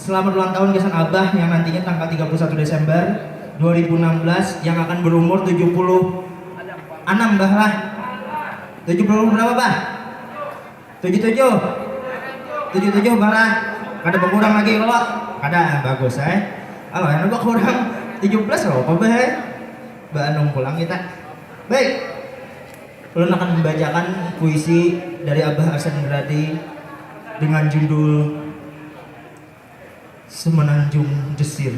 Selamat ulang tahun Gasan Abah yang nantinya tanggal 31 Desember 2016 yang akan berumur 76 Bah lah. 70 berapa Bah? 77 Bah lah. Kada berkurang lagi kalau kada bagus apa yang kurang 17 loh apa Bah? Bah nung pulang kita. Baik, ulun akan membacakan puisi dari Abah Arsyad Indradi dengan judul Semenanjung Desir.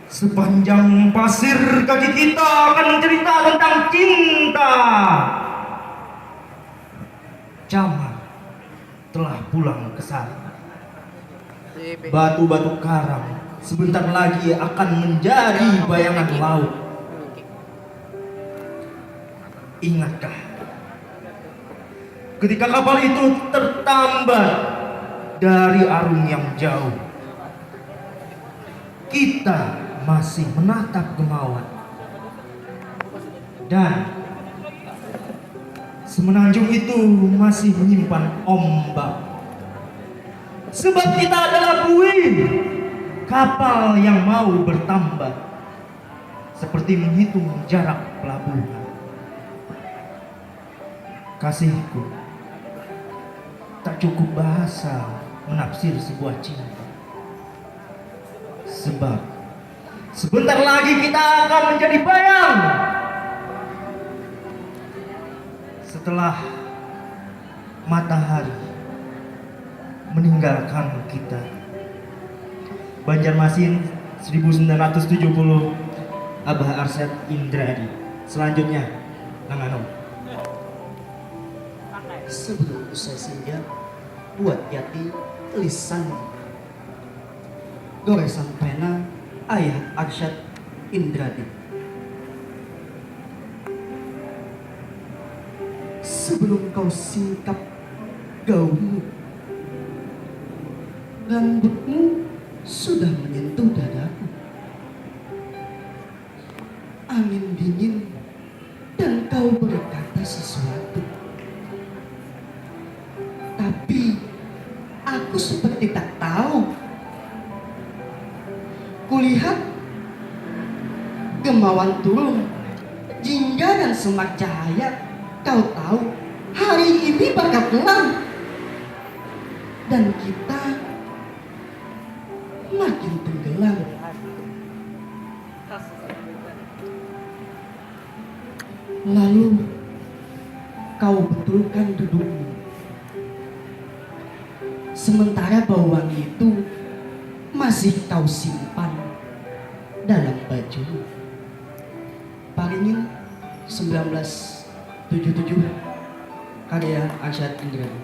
Sepanjang pasir kaki kita akan cerita tentang cinta. Jamal telah pulang ke sana. Batu-batu karang sebentar lagi akan menjadi bayangan laut. Ingatkah ketika kapal itu tertambat dari arung yang jauh, kita masih menatap kemauan dan semenanjung itu masih menyimpan ombak. Sebab kita adalah buih kapal yang mau bertambah, seperti menghitung jarak pelabuhan. Kasihku, tak cukup bahasa menafsir sebuah cinta. Sebab sebentar lagi kita akan menjadi bayang. Setelah matahari meninggalkan kita. Banjarmasin 1970, Abah Arsyad Indradi. Selanjutnya Nangano. Sebelum usai senja, buat yati lisan goresan pena Ayah Arsyad Indradi. Sebelum kau singkap gaunmu, rambutmu sudah menyentuh dadaku. Angin dingin dan kau berkata sesuatu. Tapi aku seperti tak tahu. Kulihat gemawan turun, jingga dan semak cahaya. Kau tahu hari ini bakal kelam, dan kita makin tenggelam. Lalu kau betulkan dudukmu, sementara bau wangi itu masih kau simpan dalam baju. Paringin 1977, karya Arsyad Indradi.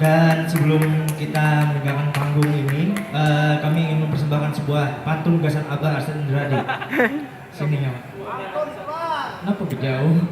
Dan sebelum kita meninggalkan panggung ini, kami ingin mempersembahkan sebuah pantun Gasan Abah Arsyad Indradi. Sini ya. Kenapa jauh?